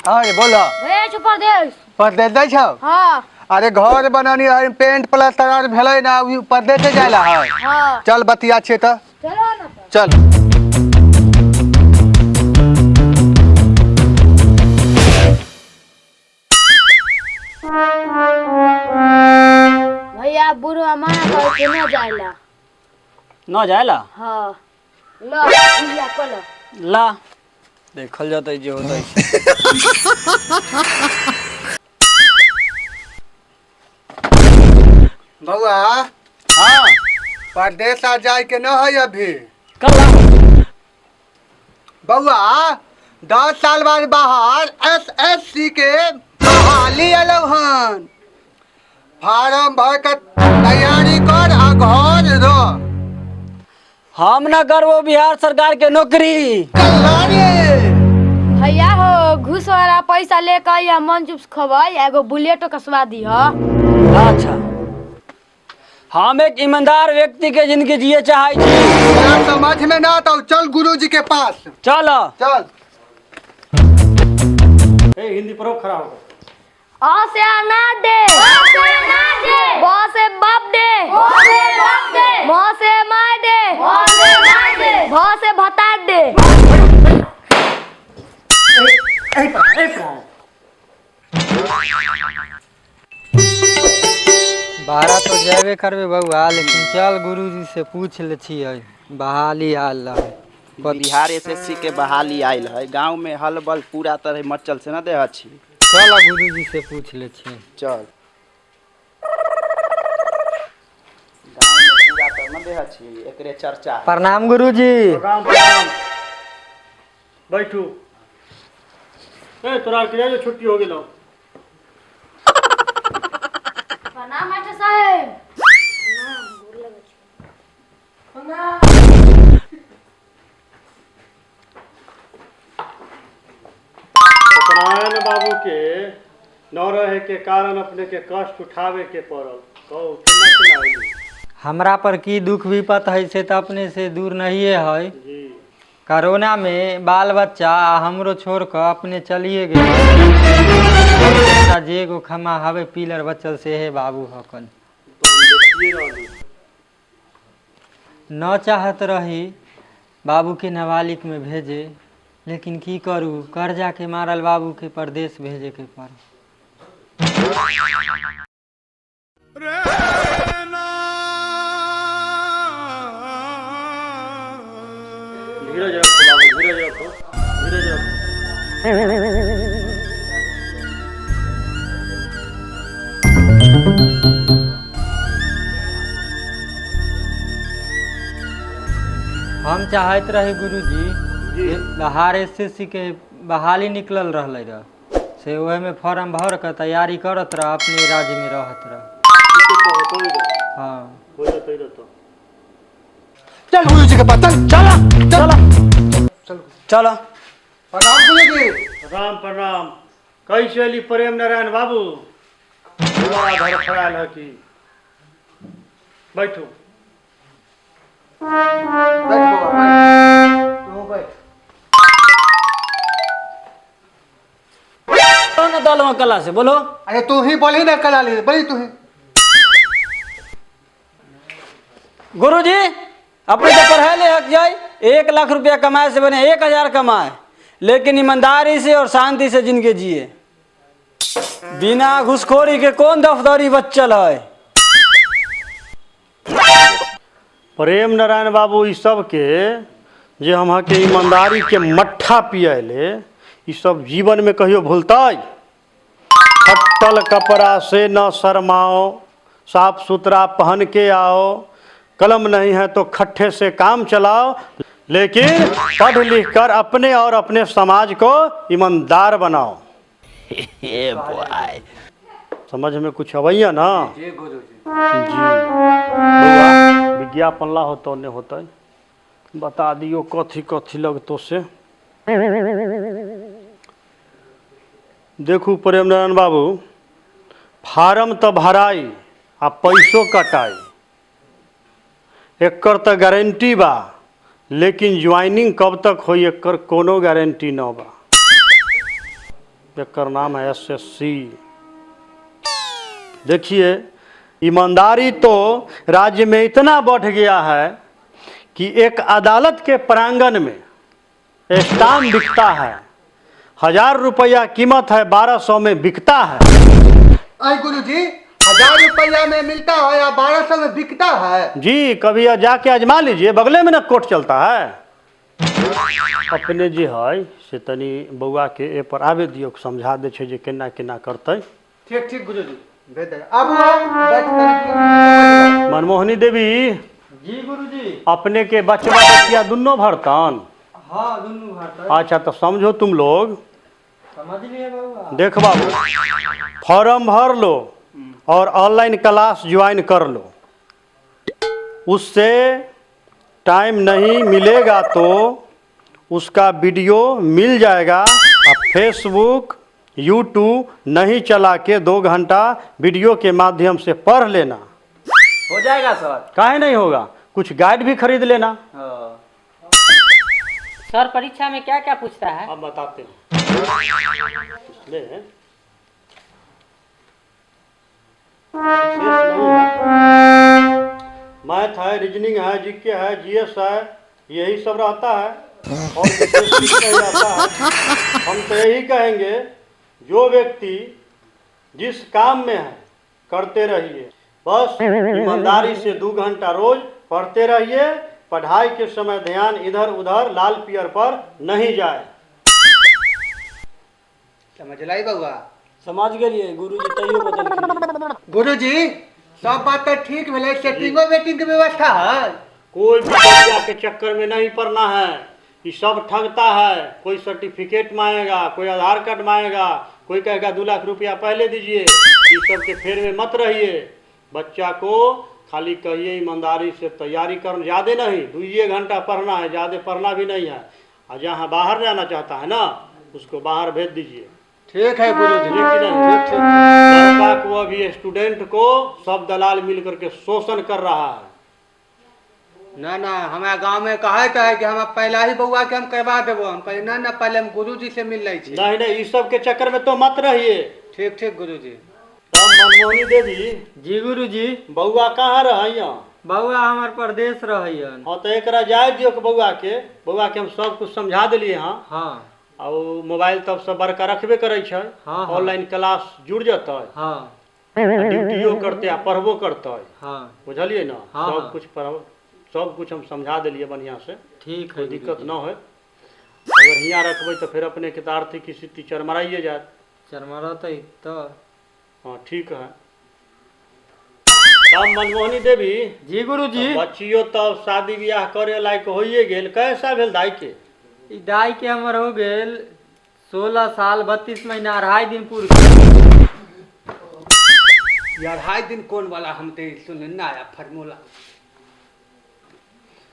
अरे बोलो भेज परदेश परदेश दै छौ। हाँ अरे घर बनानी है पेंट प्लास्टर आर भेलै ना उ परदेश जाइला है। हाँ चल बतिया छे त चलो ना तो। चल। भैया बुढ़वा माना कर के न जाइला। न जाएला हाँ लो भैया कलो ला देखल जाता जे होता बउआ हाँ परदेश आ जाए के न है अभी। कल ला बउआ 10 साल बाद बाहर SSC के बहाली अलौ हन। फार्म भर के तैयारी कर आ घर रह। हम न करबो बिहार सरकार के नौकरी। भैया हो घूस वाला पैसा लेकर या मन चुप खबै एगो बुलेटो कसवा दी हो। अच्छा हम एक ईमानदार व्यक्ति के जिंदगी जिए चाहे छी। तेरा समझ में ना तो चल गुरुजी के पास चल चल। हिंदी पढ़ो खड़ा होगा। आ से अनार दे ब से बाप दे म से मार दे भ से भतार दे। बाहर तो जाबे करबे बउआ, लेकिन चल गुरुजी से पूछ ले छियै बहाली आल है। बिहार SSC के बहाली आयल है। गांव में हलबल पूरा तरह मचल से न दे छी। चल गुरुजी से पूछ ले छियै। चल गांव में पूरा तरह न दे छी एकरे चर्चा। प्रणाम गुरुजी। प्रणाम प्रणाम। बैठू। तोरा के जो छुट्टी हो गेलो। प्रणाम मास्टर साहब। सत्यनारायण बाबू के न रहे के कारण अपने के कष्ट उठावे के पड़ल। कहू केना केना होई? हमरा पर की दुख विपत है से तो अपने से दूर नहीं है। जी कोरोना में बाल बच्चा हमरो छोड़ कर अपने चलिए गए। जे गो खमा हवे पीलर बच्चल से है बाबू हकन। तो हम देखिए रहली। न चाहत रही बाबू के नाबालिग में भेजे, लेकिन की करूँ कर्जा के मारल बाबू के परदेश भेजे के पड़। धीरज रखो बाबू, धीरज रखो, धीरज रखो। हम चाहत रहे गुरुजी बाहर SSC के बहाली निकलल रहले रह से ओहे में फॉर्म भर के तैयारी करत रह, अपने राज्य में रहत रह। हाँ हो जाते रहतो। चल गुरुजी के पास चल। चल चल चल चल प्रणाम गुरुजी। प्रणाम प्रणाम। कैसे अली प्रेम नारायण बाबू? बड़ा घर खयाल है कि बैठो। बैठ बउआ बैठ। तू बैठ। कौन दल में कला से बोलो। अरे तू ही बोली ना कला ली बोली तू ही। गुरुजी अपने तो पढ़ाई ले हक जाए 1 लाख रुपया कमाए से बने 1000 कमाए, लेकिन ईमानदारी से और शांति से जिंदगी जिए। बिना घुसखोरी के कौन दफ्तरी बच्चल है। प्रेम नारायण बाबू ई सब के जे हम के ईमानदारी के मट्ठा पियले ई सब जीवन में कहियो भूलताई? फटल कपड़ा से न शर्माओ, साफ सुथरा पहन के आओ, कलम नहीं है तो खट्टे से काम चलाओ, लेकिन पढ़ लिख कर अपने और अपने समाज को ईमानदार बनाओ। समझ में कुछ अवैया ना? जी बउआ विज्ञापन ला होतो ने होता है बता दियो कथी कथी लगतो से। देखू प्रेम नारायण बाबू, फार्म तो भराई आ पैसो कटाई एकर तो गारंटी बा, लेकिन ज्वाइनिंग कब तक होई एकर कोनो गारंटी न बा। एकर नाम है SSC। देखिए, ईमानदारी तो राज्य में इतना बढ़ गया है कि एक अदालत के प्रांगण में स्टाम्प बिकता है, 1000 रुपया कीमत है, 1200 में बिकता है। अरे गुरुजी, 1000 रुपया में मिलता है या 1200 में बिकता है? जी, कभी जाके आजमा लीजिए, बगले में ना कोर्ट चलता है। अपने जी है से तनी बउआ के ए पर आवे दियो, समझा दे छे जे केना केना करते। ठीक ठीक गुरुजी, भेज दे। अब बैठ कर मनमोहनी देवी, जी गुरुजी। अपने के बचवा बचिया दुनो भरतन? हाँ, दुनू भरता। अच्छा, तो समझो तुम लोग, समझ लिए बउआ। देख बाबू, फॉर्म भर लो और ऑनलाइन क्लास ज्वाइन कर लो। उससे टाइम नहीं मिलेगा तो उसका वीडियो मिल जाएगा। अब फेसबुक यूट्यूब नहीं चला के 2 घंटा वीडियो के माध्यम से पढ़ लेना। हो जाएगा सर? काहे नहीं होगा, कुछ गाइड भी खरीद लेना। सर परीक्षा में क्या क्या पूछता है? अब बताते हैं। मैथ है, रीजनिंग है, जीके है, जीएस है, यही सब रहता है और विशेष कुछ नहीं रहता है। हम तो यही कहेंगे, जो व्यक्ति जिस काम में है करते रहिए, बस ईमानदारी से 2 घंटा रोज पढ़ते रहिए। पढ़ाई के समय ध्यान इधर उधर लाल पियर पर नहीं जाए। समझ लाई बउआ? समझ गए गुरुजी, तैयो बदल गुरुजी, सब बात तो ठीक भेले, सेटिंगो वेटिंग की व्यवस्था है? कोई भी बच्चा के चक्कर में नहीं पड़ना है। ये सब ठगता है। कोई सर्टिफिकेट मांगेगा, कोई आधार कार्ड मांगेगा, कोई कहेगा 2 लाख रुपया पहले दीजिए। ये सब के फेर में मत रहिए। बच्चा को खाली कहिए ईमानदारी से तैयारी कर, ज़्यादा नहीं, 2 घंटा पढ़ना है, ज़्यादा पढ़ना भी नहीं है। और जहाँ बाहर जाना चाहता है ना, उसको बाहर भेज दीजिए। ठीक है गुरुजी, ठीक ठीक। लड़का को, अभी स्टूडेंट को सब दलाल मिल करके शोषण कर रहा है। ना ना, हमारे गांव में कहे है कि हम पहला ही बउआ के हम करवा देबो। हम कहे ना ना, पहले हम गुरुजी से मिल रही थी। नहीं नहीं, इस सब के चक्कर में तो मत रहिए। ठीक ठीक गुरुजी। तब मनमोहनी देवी, जी गुरुजी। बउआ कहाँ रहिया? बउआ हमार परदेश रहियन। हाँ, तो एकरा जाए दियो के बउआ के हम सब कुछ समझा दिलिए। हाँ हाँ और मोबाइल तब सब बड़का रखबे करे छै। हाँ। ऑनलाइन क्लास जुड़ जतै, हाँ ड्यूटियो करते आ पढ़बो करते। हाँ। बुझलिए ना? हाँ, सब हाँ। कुछ पढ़ब, सब कुछ हम समझा दिलिए बढ़िया से। ठीक कोई है, दिक्कत ना हो। अगर हियाँ रखबै तो फिर अपने के तो आर्थिक स्थिति चरमराइए जात। चरमरतै तो। हाँ ठीक है। तब मनमोहनी देवी, जी गुरुजी। बच्चियों तब शादी ब्याह करे लायक होइए गेल। कैसा भेल दाई के? ई दाई के हमर हो गेल 16 साल 32 महीना 2.5 दिन पूर गेल। यार 2.5 दिन कौन वाला, हम तो सुन ना आया फार्मूला।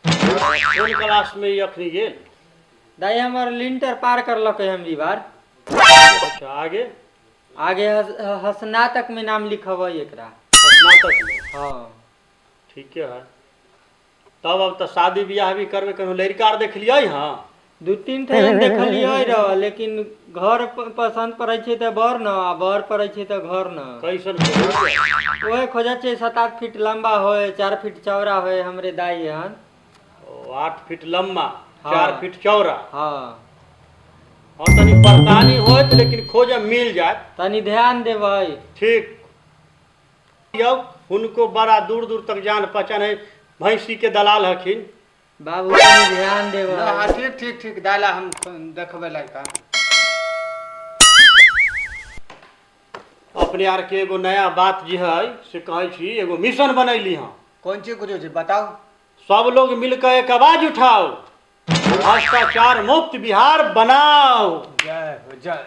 कौन क्लास में अखनी गेल? दाई हमर लिंटर पार करलक है हम ई बार। अच्छा, आगे आगे स्नातक में नाम लिखबै एकरा। स्नातक में? हाँ ठीक है। तब अब तो शादी ब्याह भी करबे, कहीं लड़का आर देख लिया? हाँ 2-3 ठन देखलिए रह, लेकिन घर पसंद पड़े छै तो बर न, आ बर पड़े छै तो घर न। कैसन? ओहे खोजे छै 7-8 फीट लंबा होए, 4 फीट चौड़ा होए। हमरे दाई हन 8 फीट लम्बा, हाँ। 4 फीट चौड़ा। हाँ। और तनी परेशानी होत, लेकिन खोज मिल जाए। तनी ध्यान देबै। ठीक। उनको बड़ा दूर दूर तक जान पहचान है, भैंसी के दलाल हखिन। बाबू तनी ध्यान देबै। हाँ ठीक ठीक ठीक, दाला हम देखबे लायक। अपने आर के एगो नया बात जी है से कहे छी, एगो मिशन बनैली हाँ। कौन ची गुरुजी बताओ? सब लोग मिलकर एक आवाज उठाओ, भ्रष्टाचार मुक्त बिहार बनाओ। जय हो जय।